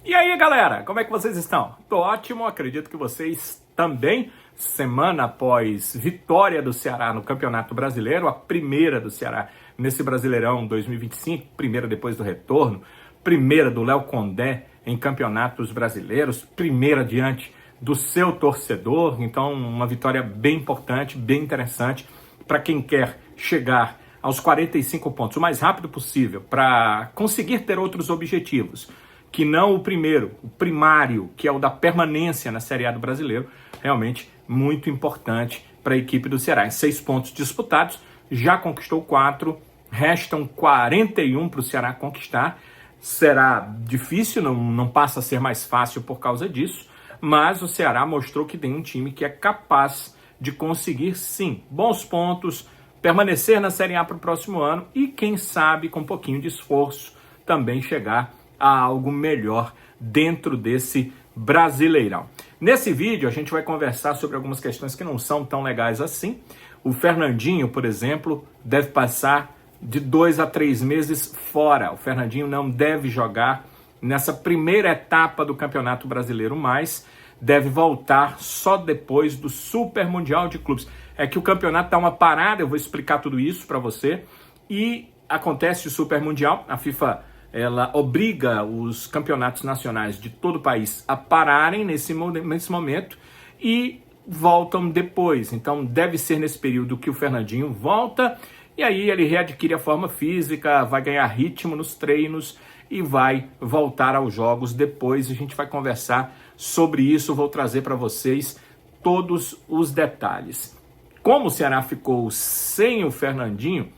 E aí, galera, como é que vocês estão? Tô ótimo, acredito que vocês também. Semana após vitória do Ceará no Campeonato Brasileiro, a primeira do Ceará nesse Brasileirão 2025, primeira depois do retorno, primeira do Léo Condé em campeonatos brasileiros, primeira diante do seu torcedor. Então, uma vitória bem importante, bem interessante para quem quer chegar aos 45 pontos o mais rápido possível para conseguir ter outros objetivos, que não o primeiro, o primário, que é o da permanência na Série A do Brasileiro, realmente muito importante para a equipe do Ceará. Em 6 pontos disputados, já conquistou 4, restam 41 para o Ceará conquistar. Será difícil, não passa a ser mais fácil por causa disso, mas o Ceará mostrou que tem um time que é capaz de conseguir, sim, bons pontos, permanecer na Série A para o próximo ano e, quem sabe, com um pouquinho de esforço, também chegar a algo melhor dentro desse Brasileirão. Nesse vídeo a gente vai conversar sobre algumas questões que não são tão legais assim. O Fernandinho, por exemplo, deve passar de 2 a 3 meses fora. O Fernandinho não deve jogar nessa primeira etapa do Campeonato Brasileiro mais, deve voltar só depois do Super Mundial de Clubes. É que o campeonato dá uma parada, eu vou explicar tudo isso para você, e acontece o Super Mundial, a FIFA ela obriga os campeonatos nacionais de todo o país a pararem nesse momento e voltam depois. Então deve ser nesse período que o Fernandinho volta e aí ele readquire a forma física, vai ganhar ritmo nos treinos e vai voltar aos jogos depois. A gente vai conversar sobre isso, vou trazer para vocês todos os detalhes. Como o Ceará ficou sem o Fernandinho,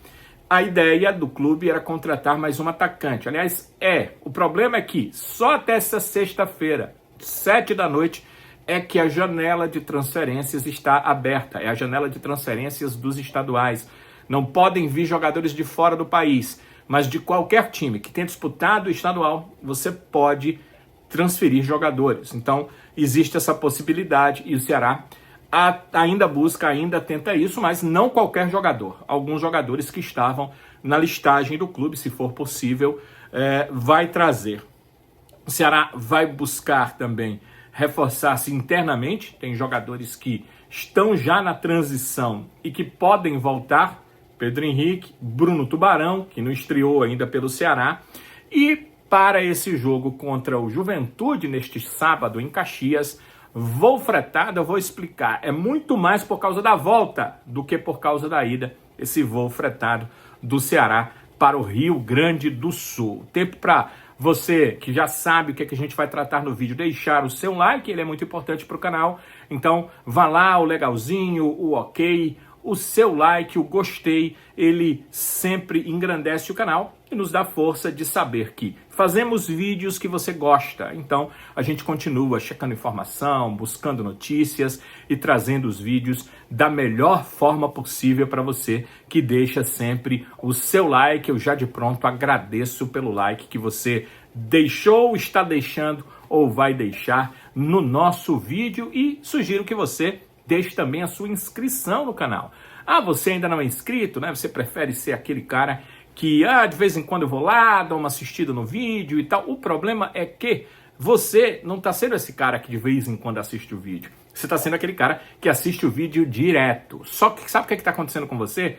a ideia do clube era contratar mais um atacante. Aliás, o problema é que só até essa sexta-feira, 7 da noite, é que a janela de transferências está aberta. É a janela de transferências dos estaduais. Não podem vir jogadores de fora do país, mas de qualquer time que tenha disputado o estadual, você pode transferir jogadores. Então, existe essa possibilidade e o Ceará ainda busca, ainda tenta isso, mas não qualquer jogador. Alguns jogadores que estavam na listagem do clube, se for possível, vai trazer. O Ceará vai buscar também reforçar-se internamente. Tem jogadores que estão já na transição e que podem voltar. Pedro Henrique, Bruno Tubarão, que não estreou ainda pelo Ceará. E para esse jogo contra o Juventude, neste sábado em Caxias, voo fretado, eu vou explicar. É muito mais por causa da volta do que por causa da ida, esse voo fretado do Ceará para o Rio Grande do Sul. Tempo para você que já sabe o que a gente vai tratar no vídeo, deixar o seu like, ele é muito importante para o canal. Então vá lá, o legalzinho, o ok, o seu like, o gostei, ele sempre engrandece o canal e nos dá força de saber que fazemos vídeos que você gosta. Então a gente continua checando informação, buscando notícias e trazendo os vídeos da melhor forma possível para você, que deixa sempre o seu like. Eu já de pronto agradeço pelo like que você deixou, está deixando ou vai deixar no nosso vídeo e sugiro que você deixe também a sua inscrição no canal. Você ainda não é inscrito, né? Você prefere ser aquele cara que, de vez em quando eu vou lá, dou uma assistida no vídeo e tal. O problema é que você não está sendo esse cara que de vez em quando assiste o vídeo. Você está sendo aquele cara que assiste o vídeo direto. Só que sabe o que está acontecendo com você?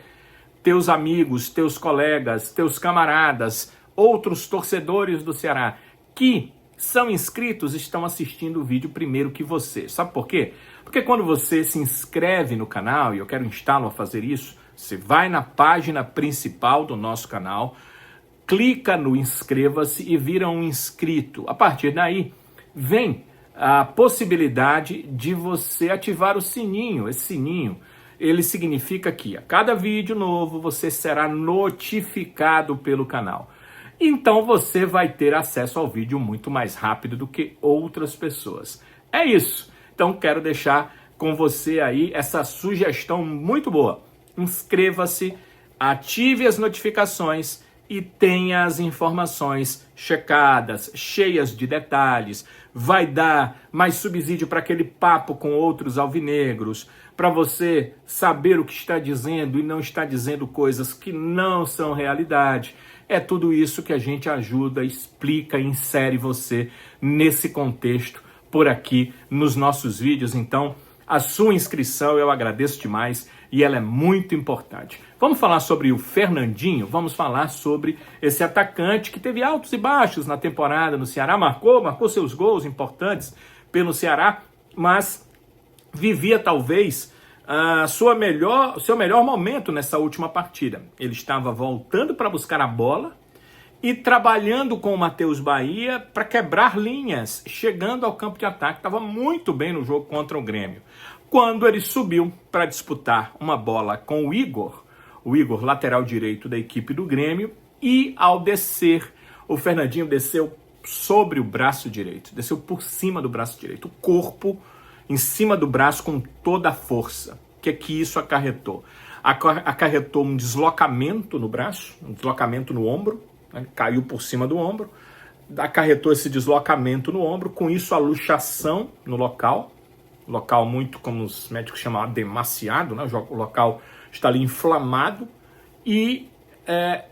Teus amigos, teus colegas, teus camaradas, outros torcedores do Ceará que são inscritos estão assistindo o vídeo primeiro que você. Sabe por quê? Porque quando você se inscreve no canal, e eu quero instá-lo a fazer isso, você vai na página principal do nosso canal, clica no inscreva-se e vira um inscrito. A partir daí, vem a possibilidade de você ativar o sininho. Esse sininho, ele significa que a cada vídeo novo você será notificado pelo canal. Então você vai ter acesso ao vídeo muito mais rápido do que outras pessoas. É isso. Então quero deixar com você aí essa sugestão muito boa. Inscreva-se, ative as notificações e tenha as informações checadas, cheias de detalhes. Vai dar mais subsídio para aquele papo com outros alvinegros, para você saber o que está dizendo e não está dizendo coisas que não são realidade. É tudo isso que a gente ajuda, explica, insere você nesse contexto por aqui nos nossos vídeos. Então, a sua inscrição eu agradeço demais e ela é muito importante. Vamos falar sobre o Fernandinho, vamos falar sobre esse atacante que teve altos e baixos na temporada no Ceará, marcou seus gols importantes pelo Ceará, mas vivia talvez seu melhor momento nessa última partida. Ele estava voltando para buscar a bola e trabalhando com o Matheus Bahia para quebrar linhas, chegando ao campo de ataque. Estava muito bem no jogo contra o Grêmio. Quando ele subiu para disputar uma bola com o Igor, lateral direito da equipe do Grêmio, e ao descer, o Fernandinho desceu sobre o braço direito, desceu por cima do braço direito, o corpo em cima do braço com toda a força. O que é que isso acarretou? Acarretou um deslocamento no braço, um deslocamento no ombro, né? Caiu por cima do ombro, acarretou esse deslocamento no ombro, com isso a luxação no local muito, como os médicos chamam, demasiado, né? O local está ali inflamado, e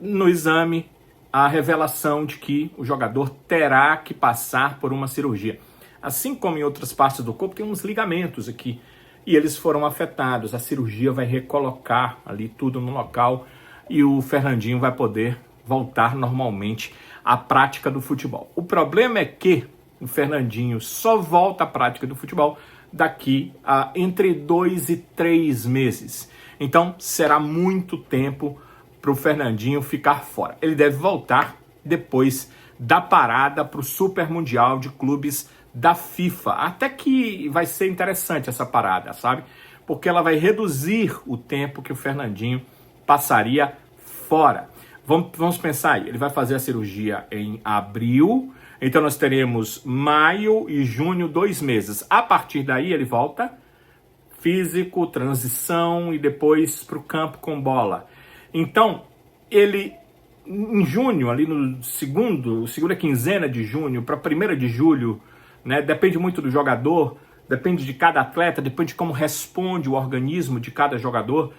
no exame a revelação de que o jogador terá que passar por uma cirurgia. Assim como em outras partes do corpo, tem uns ligamentos aqui, e eles foram afetados. A cirurgia vai recolocar ali tudo no local, e o Fernandinho vai poder voltar normalmente à prática do futebol. O problema é que o Fernandinho só volta à prática do futebol daqui a entre 2 e 3 meses. Então, será muito tempo para o Fernandinho ficar fora. Ele deve voltar depois da parada para o Super Mundial de Clubes da FIFA. Até que vai ser interessante essa parada, sabe? Porque ela vai reduzir o tempo que o Fernandinho passaria fora. Vamos pensar aí, ele vai fazer a cirurgia em abril, então nós teremos maio e junho, 2 meses. A partir daí ele volta, físico, transição e depois para o campo com bola. Então, ele em junho, ali no segunda quinzena de junho para a 1ª de julho, né, depende muito do jogador, depende de cada atleta, depende de como responde o organismo de cada jogador,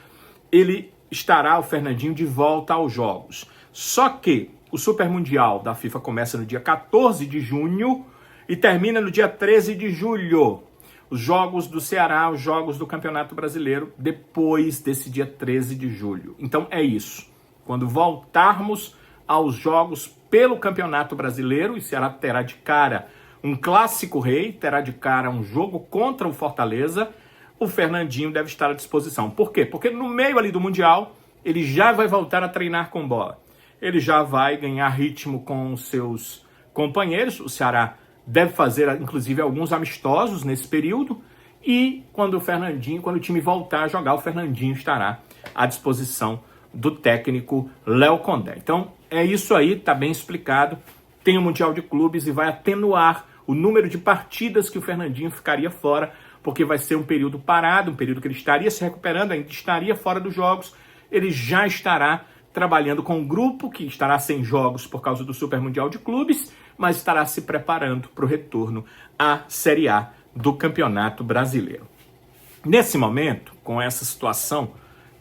ele estará, o Fernandinho, de volta aos jogos. Só que o Super Mundial da FIFA começa no dia 14 de junho e termina no dia 13 de julho. Os jogos do Ceará, os jogos do Campeonato Brasileiro, depois desse dia 13 de julho. Então é isso. Quando voltarmos aos jogos pelo Campeonato Brasileiro, o Ceará terá de cara um clássico rei, terá de cara um jogo contra o Fortaleza, o Fernandinho deve estar à disposição. Por quê? Porque no meio ali do Mundial, ele já vai voltar a treinar com bola. Ele já vai ganhar ritmo com os seus companheiros. O Ceará deve fazer, inclusive, alguns amistosos nesse período. E quando o time voltar a jogar, o Fernandinho estará à disposição do técnico Léo Condé. Então, é isso aí, tá bem explicado. Tem o Mundial de Clubes e vai atenuar o número de partidas que o Fernandinho ficaria fora, porque vai ser um período parado, um período que ele estaria se recuperando, ainda estaria fora dos jogos. Ele já estará trabalhando com um grupo que estará sem jogos por causa do Super Mundial de Clubes, mas estará se preparando para o retorno à Série A do Campeonato Brasileiro. Nesse momento, com essa situação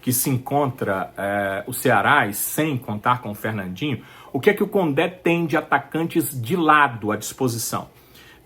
que se encontra o Ceará, e sem contar com o Fernandinho, o que é que o Condé tem de atacantes de lado à disposição?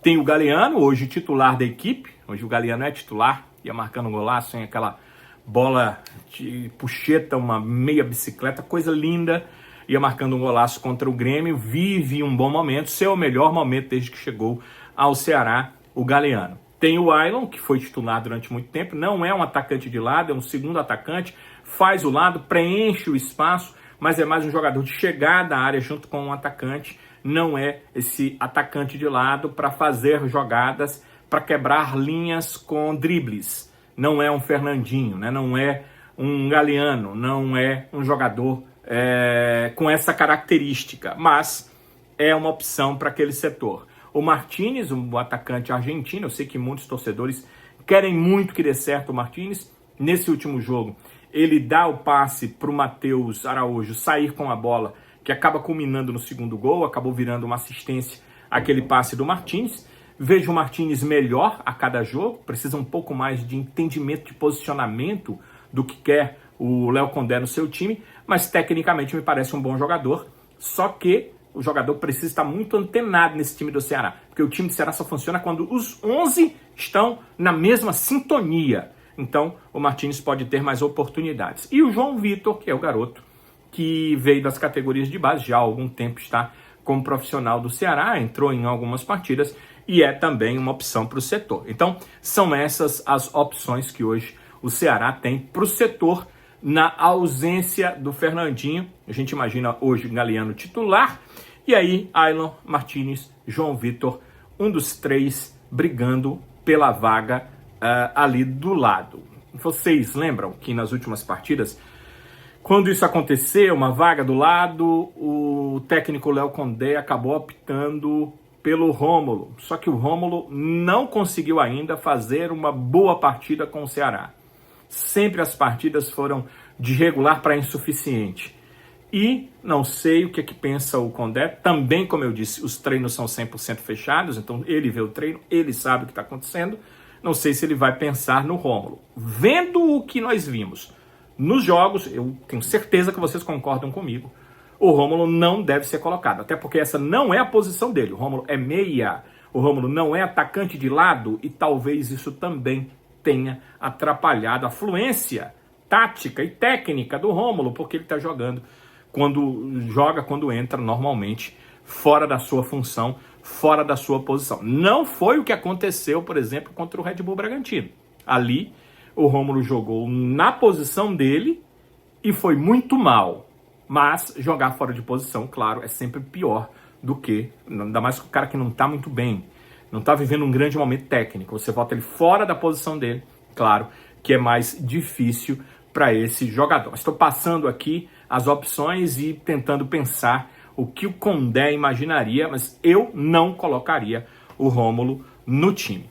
Tem o Galeano, hoje titular da equipe. Hoje o Galeano é titular, ia marcando um golaço, em aquela bola de puxeta, uma meia bicicleta, coisa linda. Ia marcando um golaço contra o Grêmio, vive um bom momento, seu melhor momento desde que chegou ao Ceará, o Galeano. Tem o Ailon, que foi titular durante muito tempo, não é um atacante de lado, é um segundo atacante, faz o lado, preenche o espaço, mas é mais um jogador de chegada à área junto com um atacante, não é esse atacante de lado para fazer jogadas, para quebrar linhas com dribles. Não é um Fernandinho, né? Não é um Galeano, não é um jogador com essa característica, mas é uma opção para aquele setor. O Martínez, um atacante argentino, eu sei que muitos torcedores querem muito que dê certo o Martínez. Nesse último jogo, ele dá o passe para o Matheus Araújo sair com a bola, que acaba culminando no segundo gol, acabou virando uma assistência aquele passe do Martínez. Vejo o Martínez melhor a cada jogo, precisa um pouco mais de entendimento de posicionamento do que quer o Léo Condé no seu time, mas tecnicamente me parece um bom jogador. Só que o jogador precisa estar muito antenado nesse time do Ceará, porque o time do Ceará só funciona quando os 11 estão na mesma sintonia. Então, o Martins pode ter mais oportunidades. E o João Vitor, que é o garoto que veio das categorias de base, já há algum tempo está como profissional do Ceará, entrou em algumas partidas e é também uma opção para o setor. Então, são essas as opções que hoje o Ceará tem para o setor na ausência do Fernandinho. A gente imagina hoje Galeano titular e aí Ailon, Martins, João Vitor, um dos três brigando pela vaga ali do lado. Vocês lembram que nas últimas partidas, quando isso aconteceu, uma vaga do lado, o técnico Léo Condé acabou optando pelo Rômulo. Só que o Rômulo não conseguiu ainda fazer uma boa partida com o Ceará. Sempre as partidas foram de regular para insuficiente. E não sei o que pensa o Condé. Também, como eu disse, os treinos são 100% fechados, então ele vê o treino, ele sabe o que está acontecendo. Não sei se ele vai pensar no Rômulo. Vendo o que nós vimos nos jogos, eu tenho certeza que vocês concordam comigo, o Rômulo não deve ser colocado, até porque essa não é a posição dele. O Rômulo é meia, o Rômulo não é atacante de lado e talvez isso também tenha atrapalhado a fluência tática e técnica do Rômulo, porque ele está jogando quando entra normalmente fora da sua função, fora da sua posição. Não foi o que aconteceu, por exemplo, contra o Red Bull Bragantino. Ali, o Rômulo jogou na posição dele e foi muito mal. Mas jogar fora de posição, claro, é sempre pior do que, ainda mais com o cara que não está muito bem, não está vivendo um grande momento técnico. Você bota ele fora da posição dele, claro que é mais difícil para esse jogador. Estou passando aqui as opções e tentando pensar o que o Condé imaginaria, mas eu não colocaria o Rômulo no time.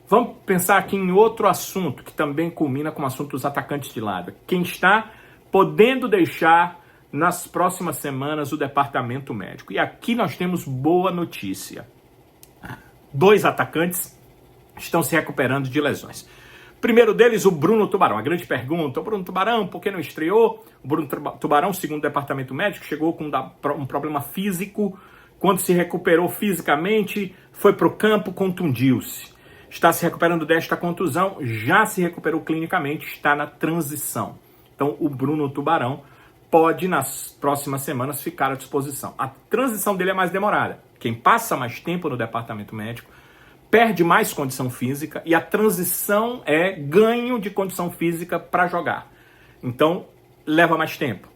Vamos pensar aqui em outro assunto que também culmina com o assunto dos atacantes de lado. Quem está podendo deixar nas próximas semanas o departamento médico. E aqui nós temos boa notícia. 2 atacantes estão se recuperando de lesões. Primeiro deles, o Bruno Tubarão. A grande pergunta, o Bruno Tubarão, por que não estreou? O Bruno Tubarão, segundo o departamento médico, chegou com um problema físico. Quando se recuperou fisicamente, foi para o campo, contundiu-se. Está se recuperando desta contusão, já se recuperou clinicamente, está na transição. Então, o Bruno Tubarão pode, nas próximas semanas, ficar à disposição. A transição dele é mais demorada. Quem passa mais tempo no departamento médico perde mais condição física e a transição é ganho de condição física para jogar. Então, leva mais tempo.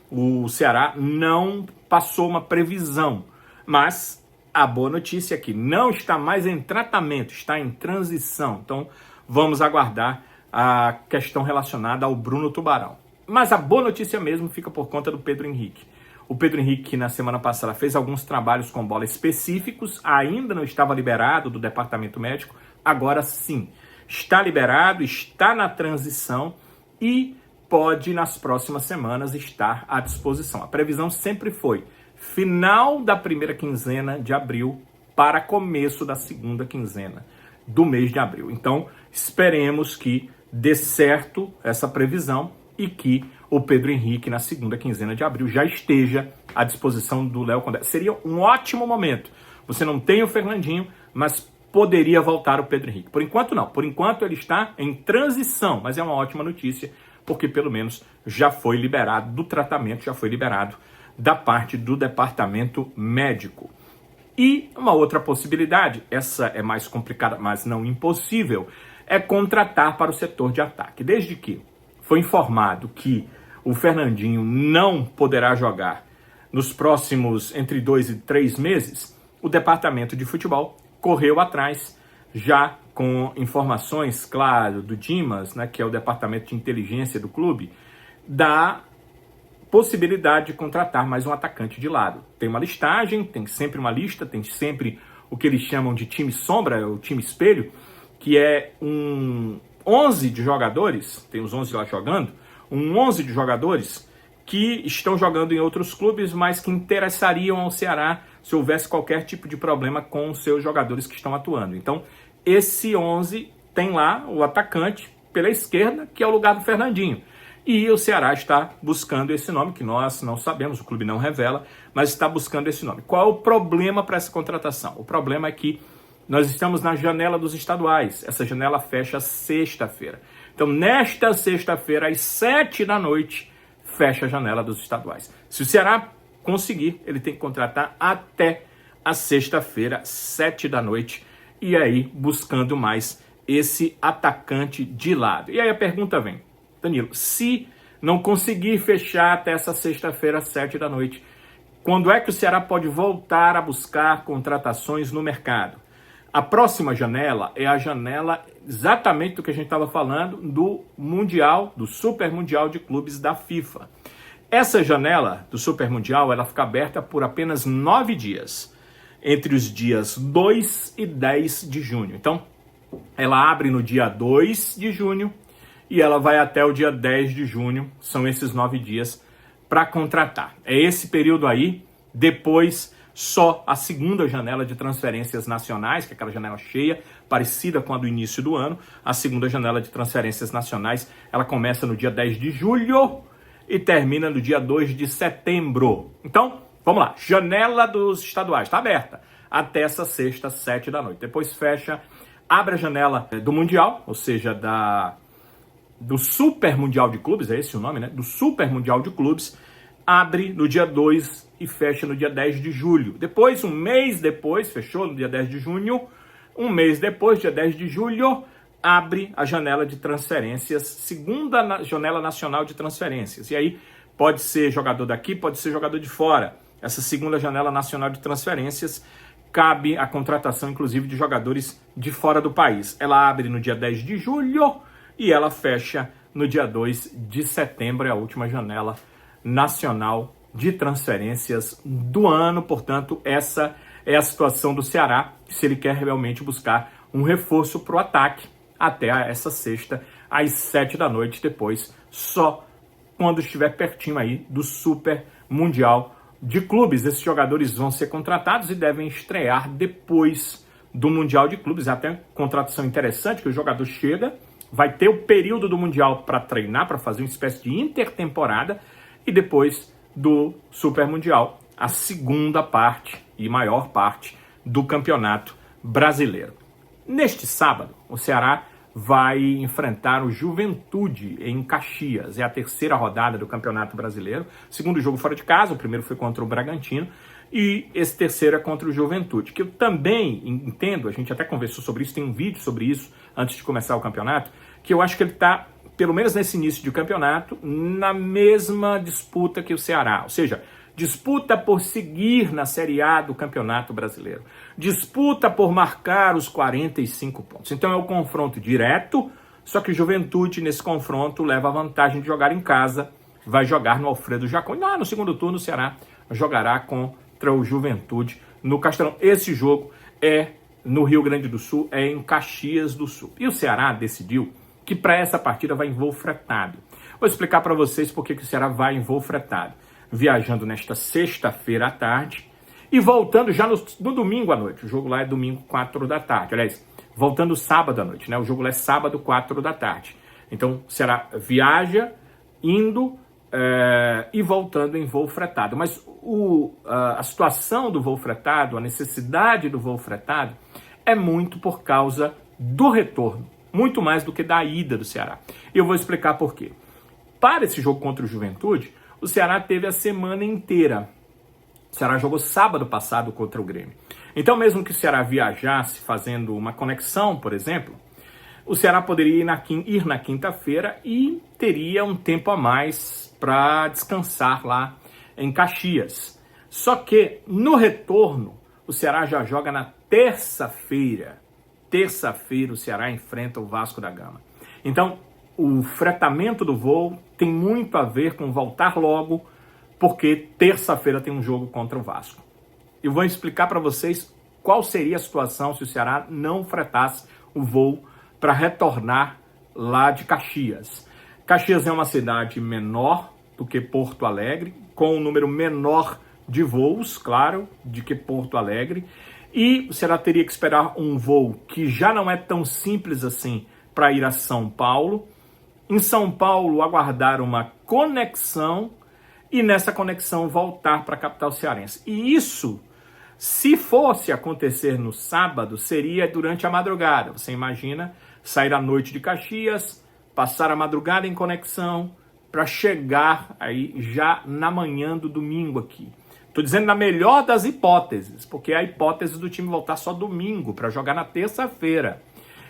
O Ceará não passou uma previsão, mas a boa notícia é que não está mais em tratamento, está em transição. Então, vamos aguardar a questão relacionada ao Bruno Tubarão. Mas a boa notícia mesmo fica por conta do Pedro Henrique. O Pedro Henrique, na semana passada, fez alguns trabalhos com bola específicos, ainda não estava liberado do departamento médico, agora sim, está liberado, está na transição e pode, nas próximas semanas, estar à disposição. A previsão sempre foi final da primeira quinzena de abril para começo da segunda quinzena do mês de abril. Então, esperemos que dê certo essa previsão e que o Pedro Henrique, na segunda quinzena de abril, já esteja à disposição do Léo Condé. Seria um ótimo momento. Você não tem o Fernandinho, mas poderia voltar o Pedro Henrique. Por enquanto, não. Por enquanto, ele está em transição, mas é uma ótima notícia, porque pelo menos já foi liberado do tratamento, já foi liberado da parte do departamento médico. E uma outra possibilidade, essa é mais complicada, mas não impossível, é contratar para o setor de ataque. Desde que foi informado que o Fernandinho não poderá jogar nos próximos entre 2 e 3 meses, o departamento de futebol correu atrás, já com informações, claro, do Dimas, né, que é o departamento de inteligência do clube, da possibilidade de contratar mais um atacante de lado. Tem uma listagem, tem sempre uma lista, tem sempre o que eles chamam de time sombra, o time espelho, que é um 11 de jogadores, tem os 11 lá jogando, um 11 de jogadores que estão jogando em outros clubes, mas que interessariam ao Ceará se houvesse qualquer tipo de problema com os seus jogadores que estão atuando. Então, esse 11 tem lá o atacante pela esquerda, que é o lugar do Fernandinho. E o Ceará está buscando esse nome, que nós não sabemos, o clube não revela, mas está buscando esse nome. Qual é o problema para essa contratação? O problema é que nós estamos na janela dos estaduais. Essa janela fecha sexta-feira. Então, nesta sexta-feira, às 7 da noite, fecha a janela dos estaduais. Se o Ceará conseguir, ele tem que contratar até a sexta-feira, 7 da noite, e aí buscando mais esse atacante de lado. E aí a pergunta vem, Danilo, se não conseguir fechar até essa sexta-feira, 7 da noite, quando é que o Ceará pode voltar a buscar contratações no mercado? A próxima janela é a janela exatamente do que a gente estava falando do Mundial, do Super Mundial de Clubes da FIFA. Essa janela do Super Mundial, ela fica aberta por apenas 9 dias, entre os dias 2 e 10 de junho. Então, ela abre no dia 2 de junho e ela vai até o dia 10 de junho, são esses 9 dias para contratar. É esse período aí, depois só a segunda janela de transferências nacionais, que é aquela janela cheia, parecida com a do início do ano. A segunda janela de transferências nacionais, ela começa no dia 10 de julho e termina no dia 2 de setembro. Então, vamos lá, janela dos estaduais está aberta até essa sexta, 7 da noite. Depois fecha, abre a janela do Mundial, ou seja, do Super Mundial de Clubes, é esse o nome, né? Do Super Mundial de Clubes, abre no dia 2 e fecha no dia 10 de julho. Depois, um mês depois, fechou no dia 10 de junho, um mês depois, dia 10 de julho, abre a janela de transferências, segunda janela nacional de transferências. E aí pode ser jogador daqui, pode ser jogador de fora. Essa segunda janela nacional de transferências cabe a contratação, inclusive, de jogadores de fora do país. Ela abre no dia 10 de julho e ela fecha no dia 2 de setembro, é a última janela nacional de transferências do ano. Portanto, essa é a situação do Ceará, se ele quer realmente buscar um reforço para o ataque até essa sexta, às 7 da noite, depois só quando estiver pertinho aí do Super Mundial de Clubes. Esses jogadores vão ser contratados e devem estrear depois do Mundial de Clubes. Até contratação interessante, que o jogador chega, vai ter o período do Mundial para treinar, para fazer uma espécie de intertemporada, e depois do Super Mundial, a segunda parte e maior parte do Campeonato Brasileiro. Neste sábado, o Ceará vai enfrentar o Juventude em Caxias. É a terceira rodada do Campeonato Brasileiro. Segundo jogo fora de casa, o primeiro foi contra o Bragantino, e esse terceiro é contra o Juventude, que eu também entendo, a gente até conversou sobre isso, tem um vídeo sobre isso antes de começar o campeonato, que eu acho que ele está, pelo menos nesse início de campeonato, na mesma disputa que o Ceará, ou seja, disputa por seguir na Série A do Campeonato Brasileiro, disputa por marcar os 45 pontos. Então é o confronto direto, só que o Juventude nesse confronto leva a vantagem de jogar em casa, vai jogar no Alfredo Jaconi. No segundo turno o Ceará jogará contra o Juventude no Castelão. Esse jogo é no Rio Grande do Sul, é em Caxias do Sul. E o Ceará decidiu que para essa partida vai em voo fretado. Vou explicar para vocês por que o Ceará vai em voo fretado. Viajando nesta sexta-feira à tarde e voltando já no domingo à noite. O jogo lá é domingo, 4 da tarde. Aliás, voltando sábado à noite, né? O jogo lá é sábado, 4 da tarde. Então, o Ceará viaja, indo e voltando em voo fretado. Mas a situação do voo fretado, a necessidade do voo fretado, é muito por causa do retorno. Muito mais do que da ida do Ceará. E eu vou explicar por quê. Para esse jogo contra o Juventude, o Ceará teve a semana inteira. O Ceará jogou sábado passado contra o Grêmio. Então, mesmo que o Ceará viajasse fazendo uma conexão, por exemplo, o Ceará poderia ir na quinta-feira e teria um tempo a mais para descansar lá em Caxias. Só que, no retorno, o Ceará já joga na terça-feira. Terça-feira, o Ceará enfrenta o Vasco da Gama. Então, o fretamento do voo tem muito a ver com voltar logo, porque terça-feira tem um jogo contra o Vasco. Eu vou explicar para vocês qual seria a situação se o Ceará não fretasse o voo para retornar lá de Caxias. Caxias é uma cidade menor do que Porto Alegre, com um número menor de voos, claro, do que Porto Alegre, e o Ceará teria que esperar um voo que já não é tão simples assim para ir a São Paulo, em São Paulo aguardar uma conexão e nessa conexão voltar para a capital cearense. E isso, se fosse acontecer no sábado, seria durante a madrugada. Você imagina sair à noite de Caxias, passar a madrugada em conexão para chegar aí já na manhã do domingo aqui. Estou dizendo na melhor das hipóteses, porque é a hipótese do time voltar só domingo para jogar na terça-feira.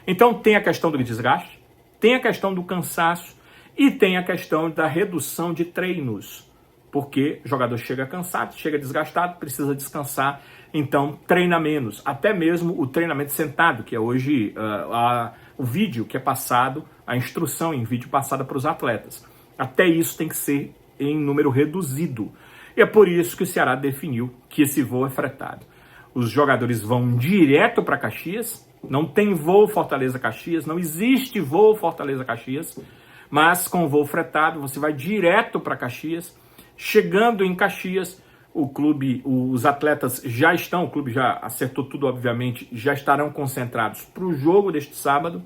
Então tem a questão do desgaste, tem a questão do cansaço e tem a questão da redução de treinos. Porque o jogador chega cansado, chega desgastado, precisa descansar, então treina menos. Até mesmo o treinamento sentado, que é hoje o vídeo que é passado, a instrução em vídeo passada para os atletas. Até isso tem que ser em número reduzido. E é por isso que o Ceará definiu que esse voo é fretado. Os jogadores vão direto para Caxias, não tem voo Fortaleza-Caxias, não existe voo Fortaleza-Caxias, mas com o voo fretado você vai direto para Caxias. Chegando em Caxias, os atletas já estão, o clube já acertou tudo, obviamente, já estarão concentrados para o jogo deste sábado,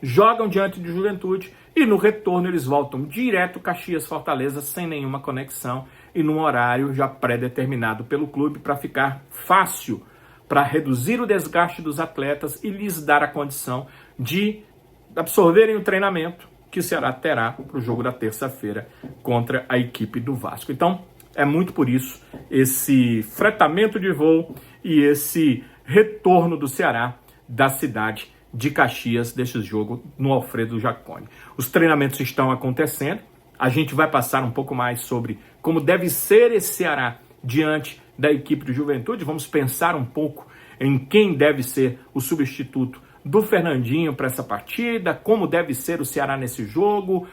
jogam diante de Juventude e no retorno eles voltam direto Caxias-Fortaleza sem nenhuma conexão e num horário já pré-determinado pelo clube para ficar fácil, para reduzir o desgaste dos atletas e lhes dar a condição de absorverem o treinamento que o Ceará terá para o jogo da terça-feira contra a equipe do Vasco. Então, é muito por isso esse fretamento de voo e esse retorno do Ceará da cidade de Caxias desse jogo no Alfredo Jaconi. Os treinamentos estão acontecendo, a gente vai passar um pouco mais sobre como deve ser esse Ceará diante da equipe do Juventude, vamos pensar um pouco em quem deve ser o substituto do Fernandinho para essa partida, como deve ser o Ceará nesse jogo,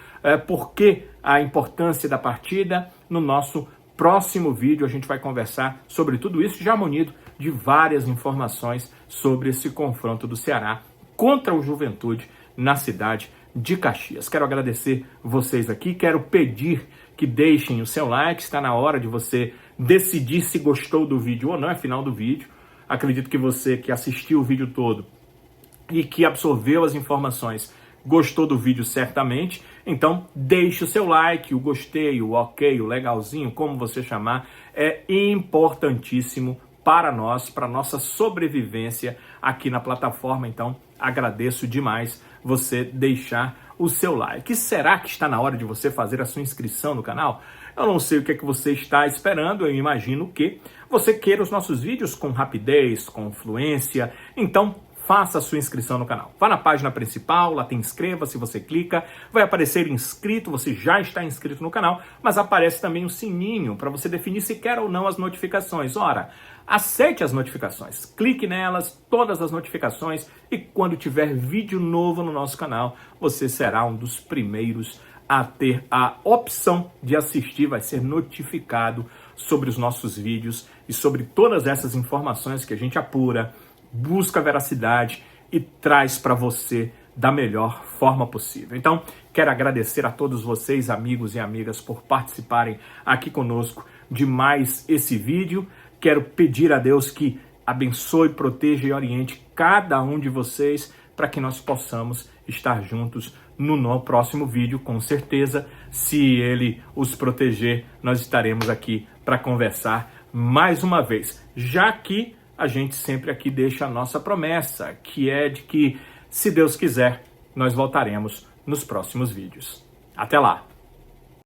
por que a importância da partida. No nosso próximo vídeo a gente vai conversar sobre tudo isso, já munido de várias informações sobre esse confronto do Ceará contra o Juventude na cidade de Caxias. Quero agradecer vocês aqui, quero pedir que deixem o seu like, está na hora de você decidir se gostou do vídeo ou não, é final do vídeo. Acredito que você que assistiu o vídeo todo e que absorveu as informações gostou do vídeo certamente, então deixe o seu like, o gostei, o ok, o legalzinho, como você chamar, é importantíssimo para nós, para nossa sobrevivência aqui na plataforma. Então agradeço demais você deixar o seu like. E será que está na hora de você fazer a sua inscrição no canal? Eu não sei o que é que você está esperando, eu imagino que você queira os nossos vídeos com rapidez, com fluência, então faça a sua inscrição no canal. Vá na página principal, lá tem inscreva-se, você clica, vai aparecer inscrito, você já está inscrito no canal, mas aparece também um sininho para você definir se quer ou não as notificações. Ora, acerte as notificações, clique nelas, todas as notificações, e quando tiver vídeo novo no nosso canal, você será um dos primeiros a ter a opção de assistir, vai ser notificado sobre os nossos vídeos e sobre todas essas informações que a gente apura, busca veracidade e traz para você da melhor forma possível. Então, quero agradecer a todos vocês, amigos e amigas, por participarem aqui conosco de mais esse vídeo. Quero pedir a Deus que abençoe, proteja e oriente cada um de vocês para que nós possamos estar juntos no próximo vídeo, com certeza. Se Ele os proteger, nós estaremos aqui para conversar mais uma vez, já que a gente sempre aqui deixa a nossa promessa, que é de que, se Deus quiser, nós voltaremos nos próximos vídeos. Até lá!